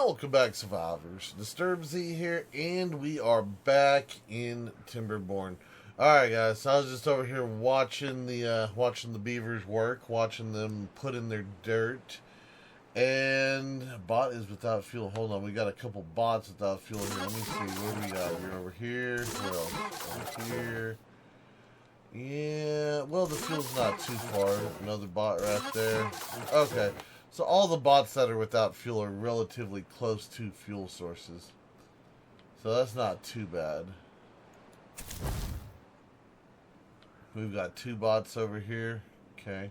Welcome back, survivors. Disturb Z here, and we are back in Timberborn. All right, guys. So I was just over here watching the beavers work, watching them put in their dirt, and bot is without fuel. Hold on, we got a couple bots without fuel here. Let me see what we got. We're over here. Over here. Yeah. Well, the fuel's not too far. Another bot right there. Okay. So all the bots that are without fuel are relatively close to fuel sources. So that's not too bad. We've got two bots over here. Okay.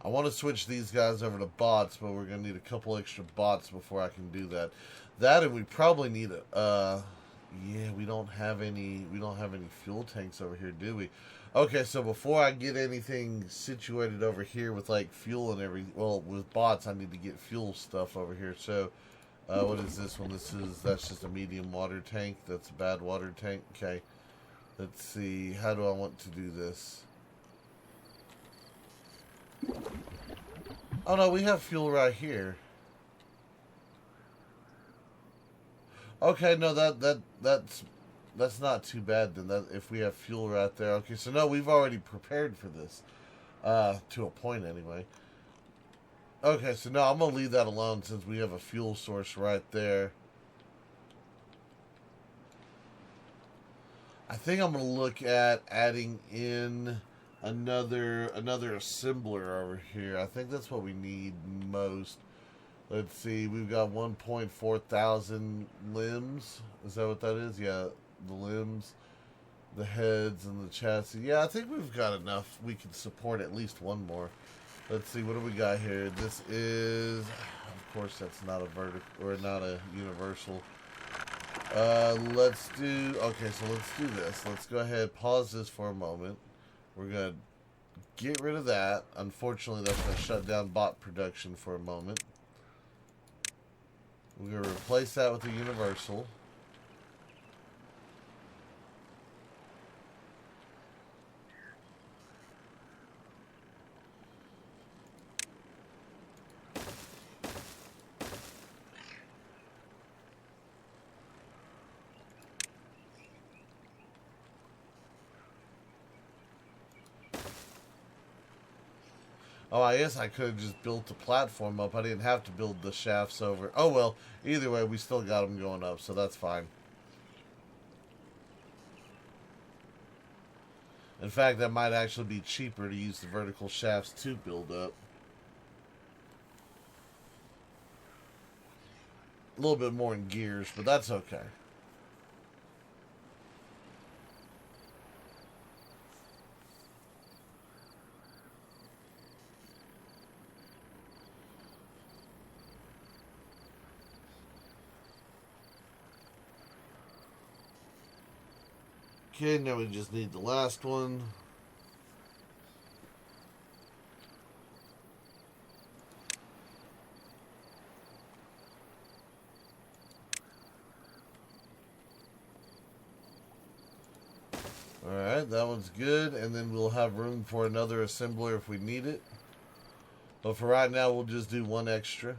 I want to switch these guys over to bots, but we're going to need a couple extra bots before I can do that. That, and we probably need a... yeah, we don't have any fuel tanks over here, do we? Okay, so before I get anything situated over here with like fuel and well, with bots, I need to get fuel stuff over here. So, what is this one? That's just a medium water tank. That's a bad water tank. Okay. Let's see. How do I want to do this? Oh no, we have fuel right here. Okay, no, that's not too bad then. That if we have fuel right there. Okay, so no, we've already prepared for this, to a point anyway. Okay, so no, I'm gonna leave that alone since we have a fuel source right there. I think I'm gonna look at adding in another assembler over here. I think that's what we need most. Let's see, we've got 1.4 thousand limbs. Is that what that is? Yeah, the limbs, the heads, and the chassis. Yeah, I think we've got enough. We can support at least one more. Let's see, what do we got here? This is, of course, that's not a vertical, or not a universal. Let's do, okay, so let's do this. Let's go ahead, pause this for a moment. We're going to get rid of that. Unfortunately, that's going to shut down bot production for a moment. We're going to replace that with a universal. Oh, I guess I could have just built the platform up. I didn't have to build the shafts over. Oh, well, either way, we still got them going up, so that's fine. In fact, that might actually be cheaper to use the vertical shafts to build up. A little bit more in gears, but that's okay. Okay, now we just need the last one. Alright, that one's good, and then we'll have room for another assembler if we need it. But for right now, we'll just do one extra.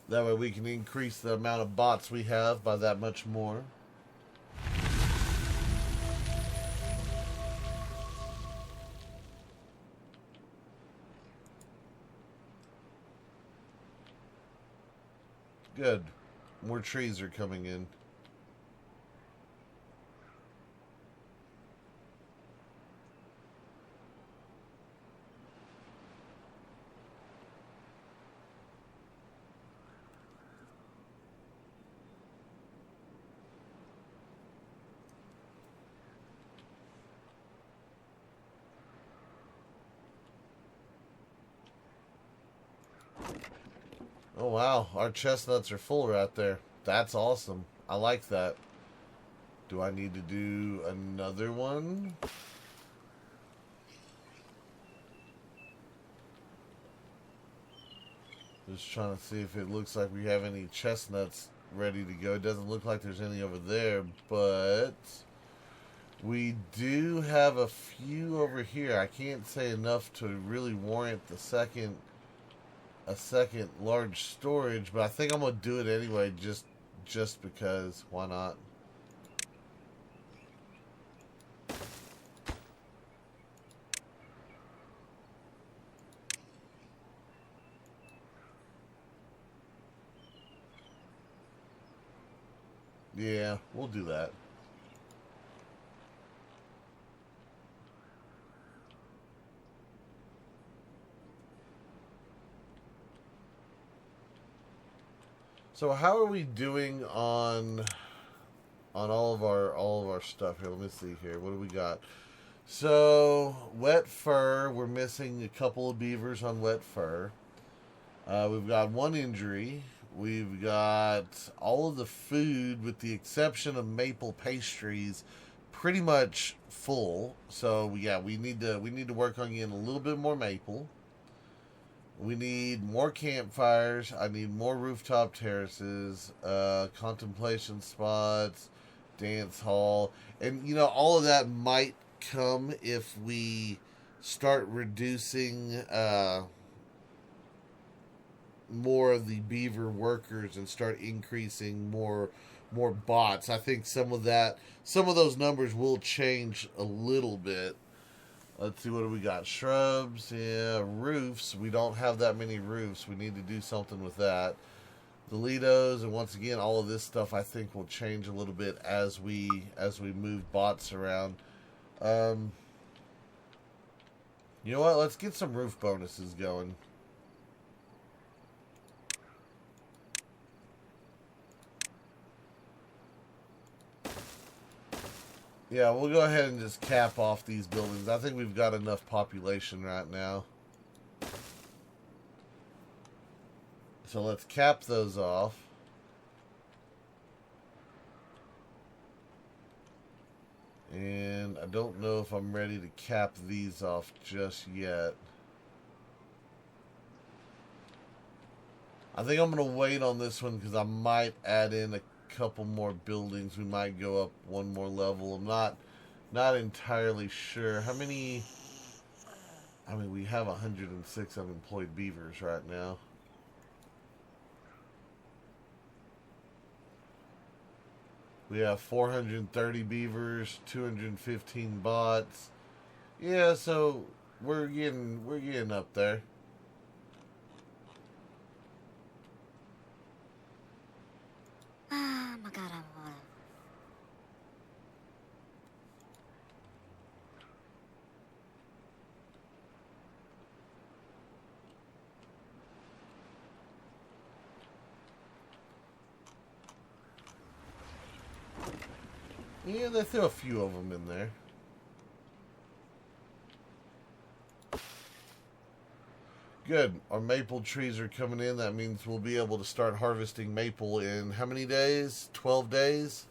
That way we can increase the amount of bots we have by that much more. Good. More trees are coming in. Oh wow, our chestnuts are full right there. That's awesome. I like that. Do I need to do another one? Just trying to see if it looks like we have any chestnuts ready to go. It doesn't look like there's any over there, but We do have a few over here. I can't say enough to really warrant a second large storage, but I think I'm gonna do it anyway, just because. Why not? Yeah, we'll do that. So how are we doing on all of our stuff here? Let me see here. What do we got? So wet fur, we're missing a couple of beavers on wet fur. We've got one injury. We've got all of the food, with the exception of maple pastries, pretty much full. So yeah, we need to work on getting a little bit more maple. We need more campfires. I need more rooftop terraces, contemplation spots, dance hall, and all of that might come if we start reducing more of the beaver workers and start increasing more bots. I think some of those numbers will change a little bit. Let's see, what do we got? Shrubs, yeah, roofs. We don't have that many roofs. We need to do something with that. Delitos, and once again, all of this stuff I think will change a little bit as we move bots around. Um, you know what? Let's get some roof bonuses going. Yeah, we'll go ahead and just cap off these buildings. I think we've got enough population right now. So let's cap those off. And I don't know if I'm ready to cap these off just yet. I think I'm going to wait on this one because I might add in a couple more buildings. We might go up one more level. I'm not entirely sure. How many... I mean, we have 106 unemployed beavers right now. We have 430 beavers, 215 bots. Yeah, so we're getting up there. Ah, magara mo. Yeah, they threw a few of them in there. Good. Our maple trees are coming in. That means we'll be able to start harvesting maple in how many days? 12 days?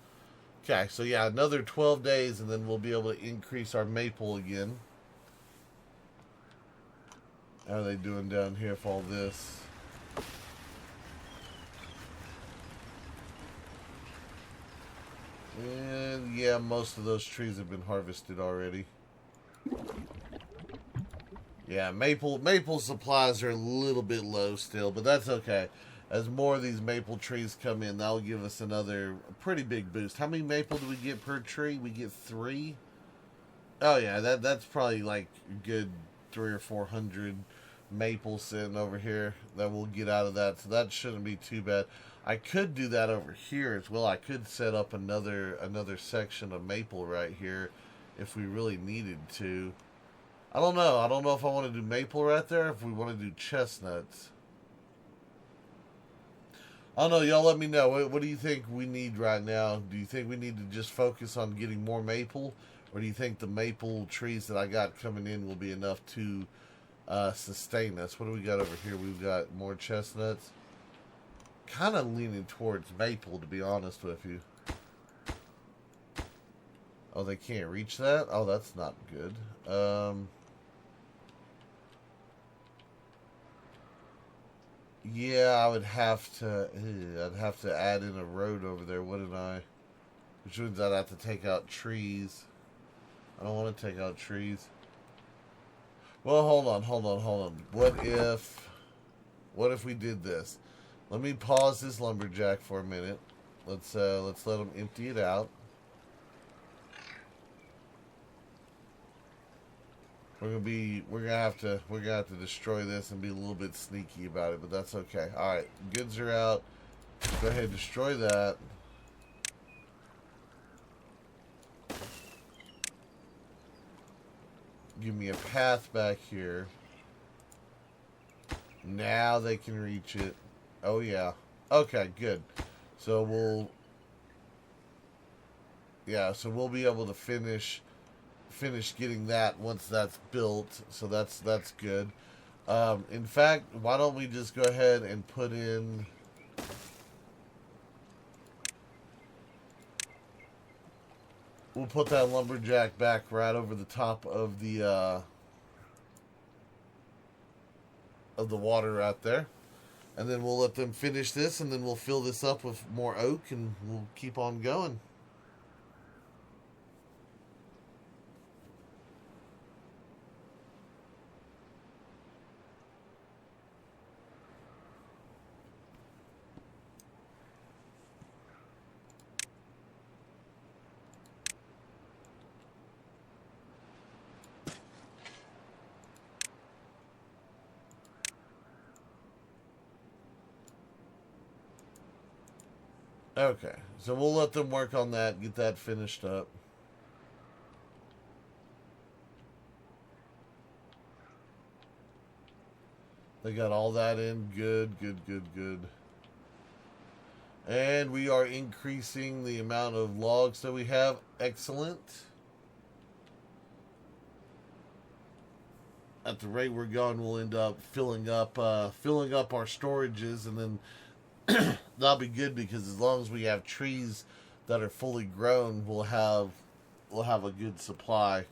Okay, so yeah, another 12 days, and then we'll be able to increase our maple again. How are they doing down here for all this? And yeah, most of those trees have been harvested already. Yeah, maple supplies are a little bit low still, but that's okay. As more of these maple trees come in, that'll give us another pretty big boost. How many maple do we get per tree? We get 3. Oh yeah, that's probably like a good 300 or 400 maple sitting over here that we'll get out of that. So that shouldn't be too bad. I could do that over here as well. I could set up another section of maple right here if we really needed to. I don't know. I don't know if I want to do maple right there, if we want to do chestnuts. I don't know. Y'all let me know. What do you think we need right now? Do you think we need to just focus on getting more maple? Or do you think the maple trees that I got coming in will be enough to sustain us? What do we got over here? We've got more chestnuts. Kind of leaning towards maple, to be honest with you. Oh, they can't reach that? Oh, that's not good. Yeah, I would have to. I'd have to add in a road over there, wouldn't I? Which means I'd have to take out trees. I don't want to take out trees. Well, hold on. What if we did this? Let me pause this lumberjack for a minute. Let's let him empty it out. We're gonna have to destroy this and be a little bit sneaky about it, but that's okay. All right, goods are out. Go ahead and destroy that. Give me a path back here. Now they can reach it. Oh yeah. Okay, good. So we'll be able to finish getting that once that's built. So that's good. In fact, why don't we just go ahead and put in we'll put that lumberjack back right over the top of the water right there. And then we'll let them finish this, and then we'll fill this up with more oak, and we'll keep on going. Okay, so we'll let them work on that, get that finished up. They got all that in. Good. And we are increasing the amount of logs that we have. Excellent. At the rate we're going, we'll end up filling up our storages, and then that'll be good, because as long as we have trees that are fully grown, we'll have a good supply.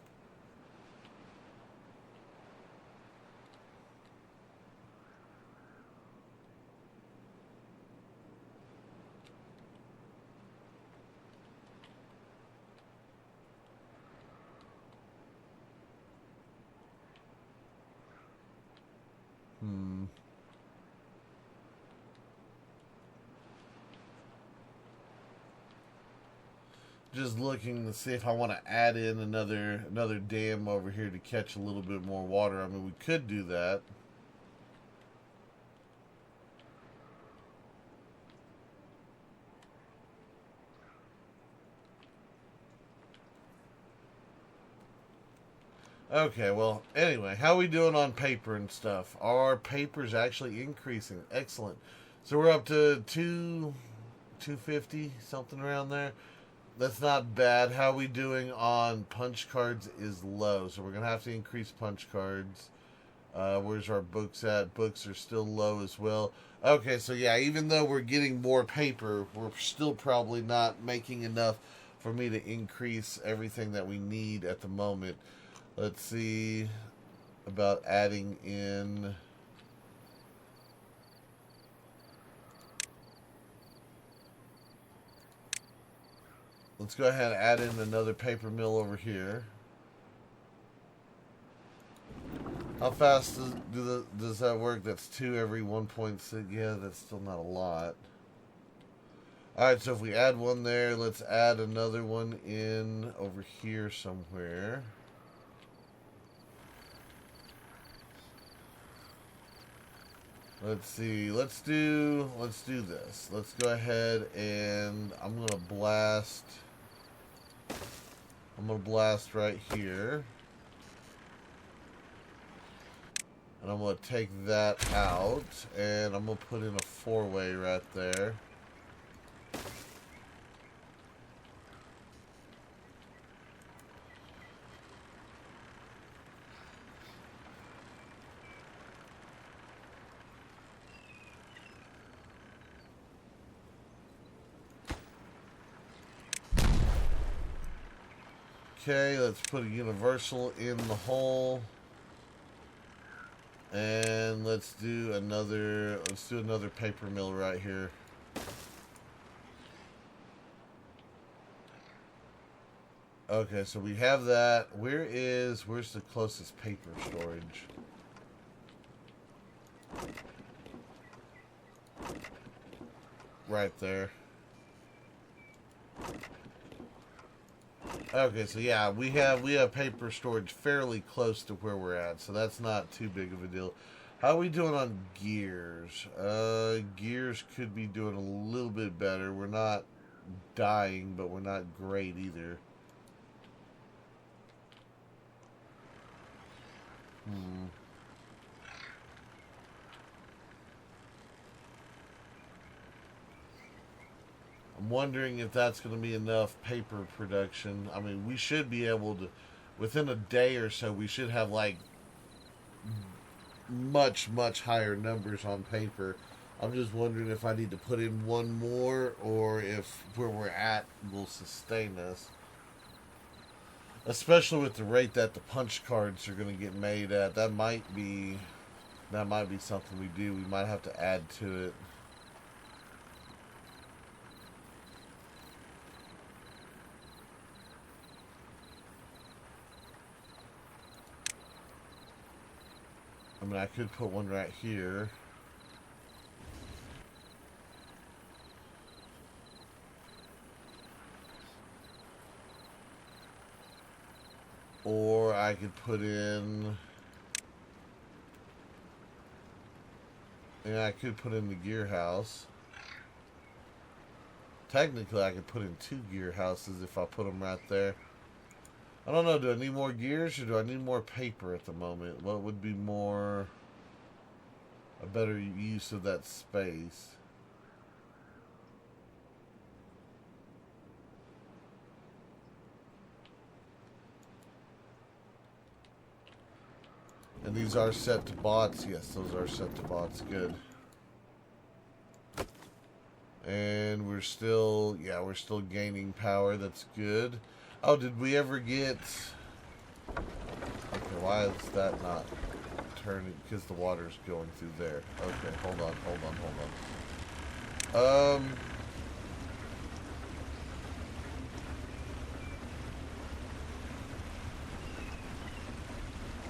Just looking to see if I want to add in another dam over here to catch a little bit more water. I mean, we could do that. Okay, well, anyway, how are we doing on paper and stuff? Our paper's actually increasing. Excellent. So we're up to 250, something around there. That's not bad. How we doing on punch cards is low, so we're going to have to increase punch cards. Where's our books at? Books are still low as well. Okay, so yeah, even though we're getting more paper, we're still probably not making enough for me to increase everything that we need at the moment. Let's see about adding in... Let's go ahead and add in another paper mill over here. How fast does that work? That's 2 every 1.6. Yeah, that's still not a lot. Alright, so if we add one there, let's add another one in over here somewhere. Let's see. Let's do this. Let's go ahead and I'm gonna blast right here. And I'm going to take that out, and I'm going to put in a 4-way right there. Okay, let's put a universal in the hole. And let's do another paper mill right here. Okay, so we have that. Where's the closest paper storage? Right there. Okay, so yeah, we have paper storage fairly close to where we're at, so that's not too big of a deal. How are we doing on gears? Gears could be doing a little bit better. We're not dying, but we're not great either. I'm wondering if that's going to be enough paper production. I mean, we should be able to, within a day or so, we should have like much higher numbers on paper. I'm just wondering if I need to put in one more or if where we're at will sustain us. Especially with the rate that the punch cards are going to get made at. That might be something we do. We might have to add to it. I mean, I could put one right here. Or I could put in... Yeah, I could put in the gear house. Technically, I could put in 2 gear houses if I put them right there. I don't know, do I need more gears or do I need more paper at the moment? What would be a better use of that space? And these are set to bots. Yes, those are set to bots. Good. And we're still gaining power. That's good. Oh, did we ever get... Okay, why is that not turning? Because the water's going through there. Okay, hold on.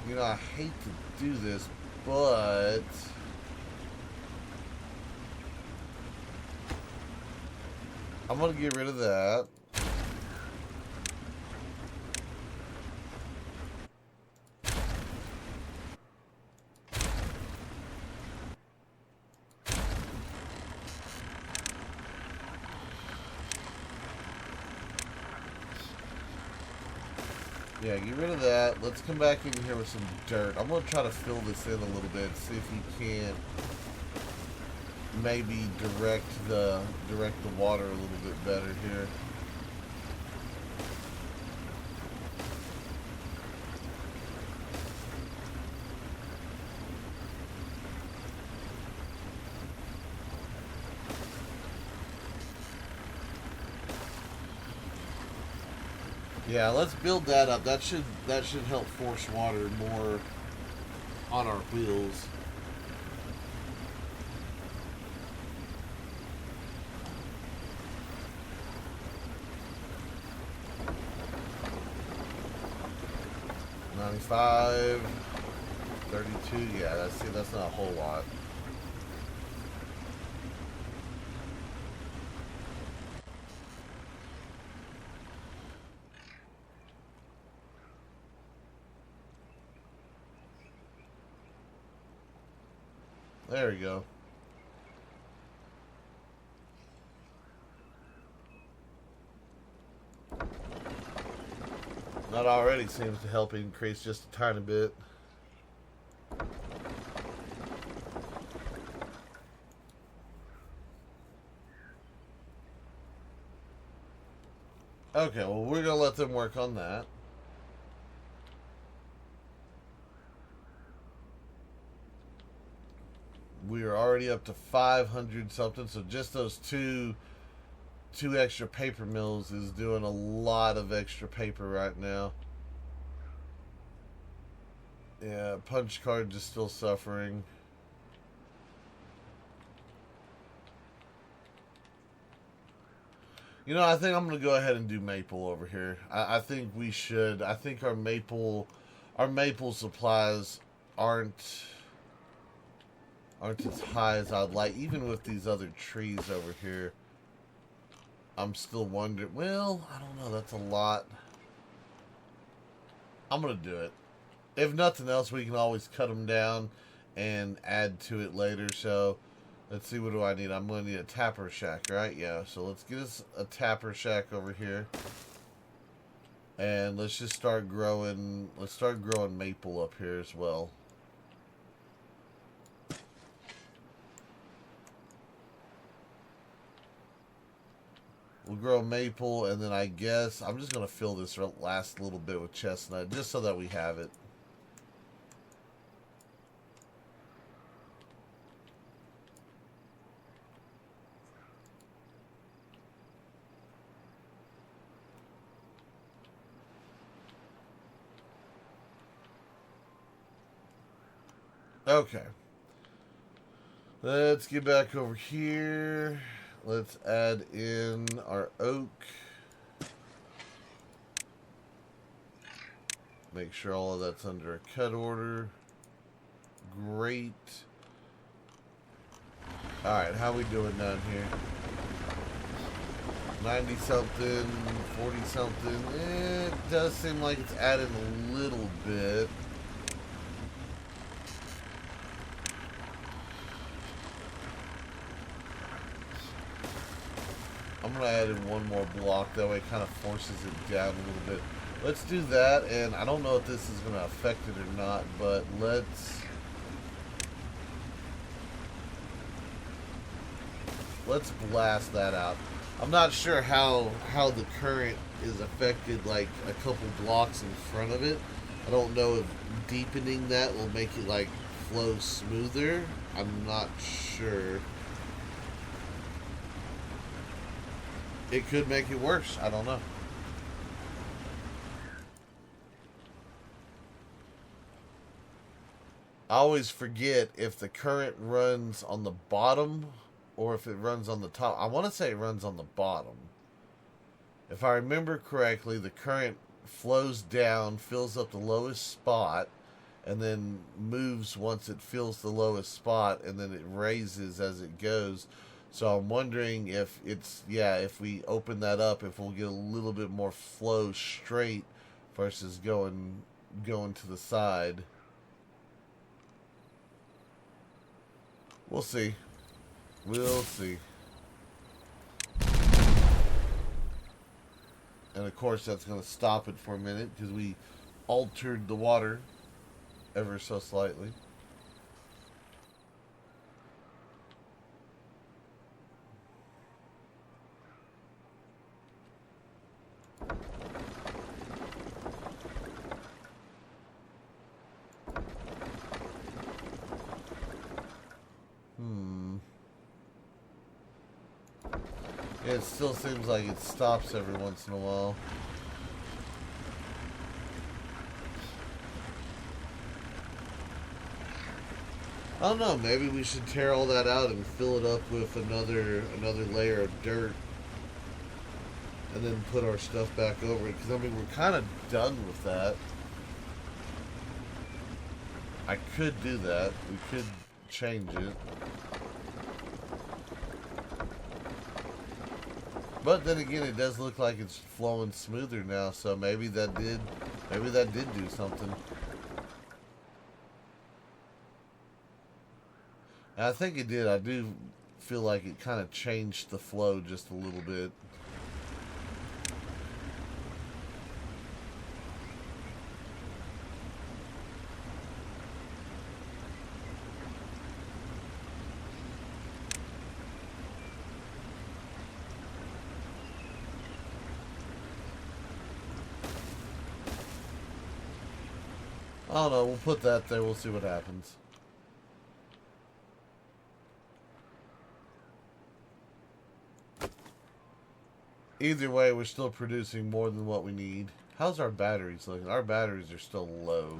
You know, I hate to do this, but... I'm going to get rid of that. Yeah, get rid of that. Let's come back in here with some dirt. I'm going to try to fill this in a little bit, see if he can't maybe direct the water a little bit better here. Yeah, let's build that up. That should help force water more on our wheels. $95, $32. Yeah, that's not a whole lot. There we go. That already seems to help increase just a tiny bit. Okay, well, we're going to let them work on that. We are already up to 500 something, so just those two extra paper mills is doing a lot of extra paper right now. Yeah, punch card is still suffering. You know, I think I'm gonna go ahead and do maple over here. I think we should. I think our maple supplies aren't as high as I'd like. Even with these other trees over here, I'm still wondering. Well, I don't know. That's a lot. I'm gonna do it. If nothing else, we can always cut them down and add to it later. So let's see, what do I need? I'm going to need a tapper shack, right? Yeah, so let's get us a tapper shack over here. And let's just start growing, maple up here as well. We'll grow maple, and then I guess I'm just going to fill this last little bit with chestnut, just so that we have it. Okay. Let's get back over here. Let's add in our oak. Make sure all of that's under a cut order. Great. Alright, how we doing down here? 90 something, 40 something. It does seem like it's added a little bit. I'm going to add in one more block, that way it kind of forces it down a little bit. Let's do that, and I don't know if this is going to affect it or not, but let's blast that out. I'm not sure how the current is affected, like a couple blocks in front of it. I don't know if deepening that will make it like flow smoother. I'm not sure. It could make it worse. I don't know. I always forget if the current runs on the bottom or if it runs on the top. I want to say it runs on the bottom. If I remember correctly, the current flows down, fills up the lowest spot, and then moves once it fills the lowest spot, and then it raises as it goes. So I'm wondering if it's, if we open that up, if we'll get a little bit more flow straight versus going to the side. We'll see. We'll see. And of course that's going to stop it for a minute because we altered the water ever so slightly. It still seems like it stops every once in a while. I don't know, maybe we should tear all that out and fill it up with another layer of dirt and then put our stuff back over it, because I mean we're kind of done with that. I could do that. We could change it. But then again, it does look like it's flowing smoother now, so maybe that did do something. And I think it did. I do feel like it kind of changed the flow just a little bit. I don't know, we'll put that there, we'll see what happens. Either way, we're still producing more than what we need. How's our batteries looking? Our batteries are still low.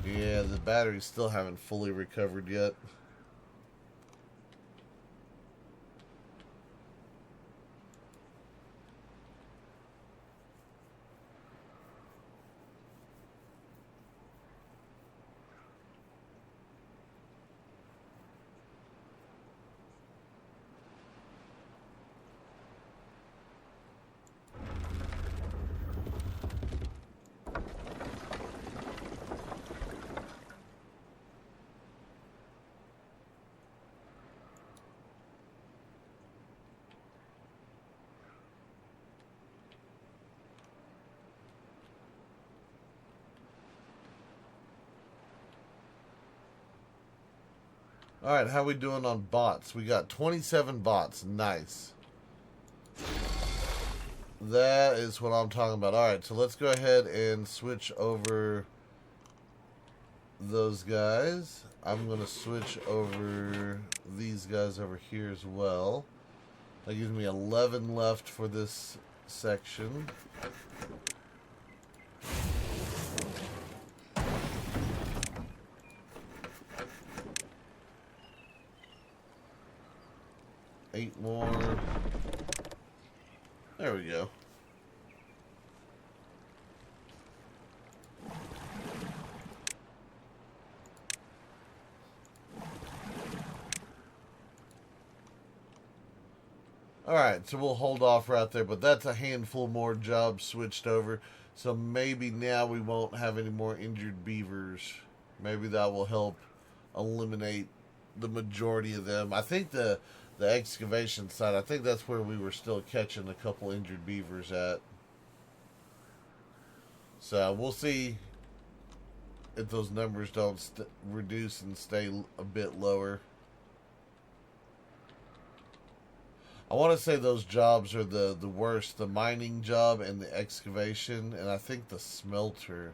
Yeah, the batteries still haven't fully recovered yet. Alright, how we doing on bots? We got 27 bots. Nice. That is what I'm talking about. Alright, so let's go ahead and switch over those guys. I'm going to switch over these guys over here as well. That gives me 11 left for this section. Eight more. There we go. Alright, so we'll hold off right there, but that's a handful more jobs switched over. So maybe now we won't have any more injured beavers. Maybe that will help eliminate the majority of them. I think the excavation side, I think that's where we were still catching a couple injured beavers at. So we'll see if those numbers don't reduce and stay a bit lower. I want to say those jobs are the worst. The mining job and the excavation, and I think the smelter.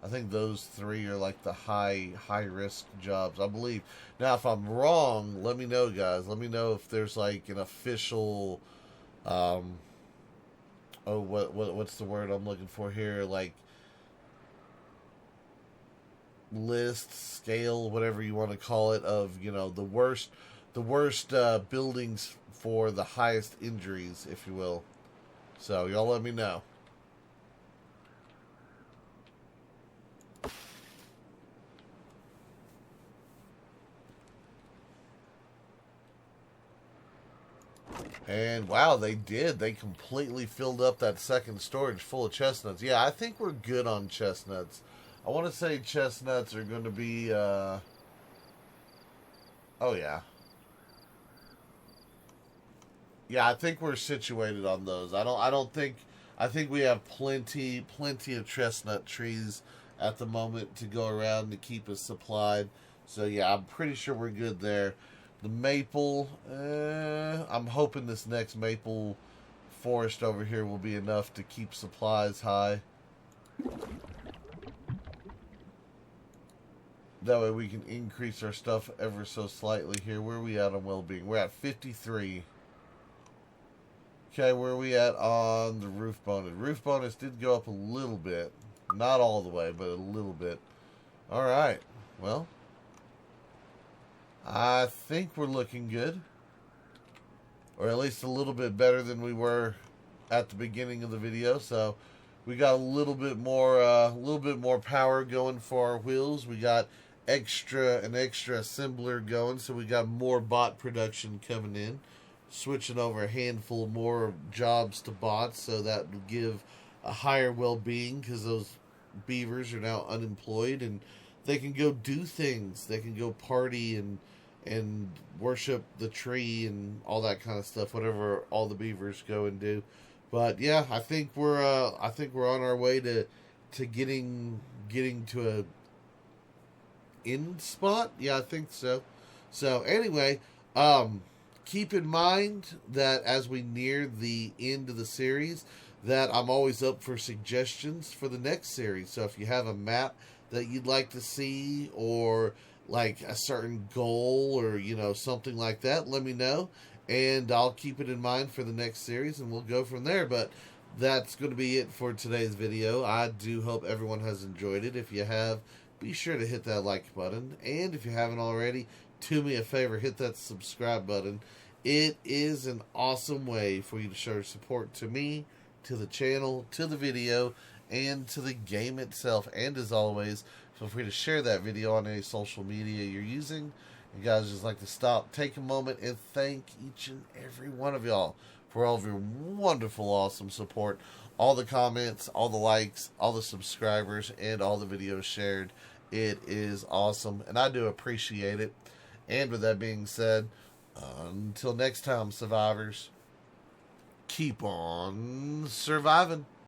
I think those three are like the high risk jobs, I believe. Now, if I'm wrong, let me know, guys. Let me know if there's like an official, what's the word I'm looking for here? Like list, scale, whatever you want to call it, of the worst buildings for the highest injuries, if you will. So y'all let me know. And wow, they did. They completely filled up that second storage full of chestnuts. Yeah, I think we're good on chestnuts. I want to say chestnuts are going to be, oh yeah. Yeah, I think we're situated on those. I think we have plenty of chestnut trees at the moment to go around to keep us supplied. So yeah, I'm pretty sure we're good there. The maple, I'm hoping this next maple forest over here will be enough to keep supplies high. That way we can increase our stuff ever so slightly here. Where are we at on well-being? We're at 53. Okay, where are we at on the roof bonus? Roof bonus did go up a little bit. Not all the way, but a little bit. Alright, well, I think we're looking good. Or at least a little bit better than we were at the beginning of the video. So we got a little bit more power going for our wheels. We got an extra assembler going, so we got more bot production coming in. Switching over a handful more jobs to bots, so that will give a higher well-being, because those beavers are now unemployed and they can go do things. They can go party and worship the tree and all that kind of stuff, whatever all the beavers go and do. But yeah, I think we're on our way to getting to a end spot. Yeah, I think so. So anyway, keep in mind that as we near the end of the series, that I'm always up for suggestions for the next series. So if you have a map that you'd like to see, or like a certain goal, or something like that, let me know, and I'll keep it in mind for the next series, and we'll go from there. But that's going to be it for today's video. I do hope everyone has enjoyed it. If you have, be sure to hit that like button, and if you haven't already, do me a favor, hit that subscribe button. It is an awesome way for you to show support to me, to the channel, to the video, and to the game itself. And as always, feel free to share that video on any social media you're using. And guys, just like to take a moment and thank each and every one of y'all for all of your wonderful, awesome support. All the comments, all the likes, all the subscribers, and all the videos shared. It is awesome, and I do appreciate it. And with that being said, until next time, survivors, keep on surviving.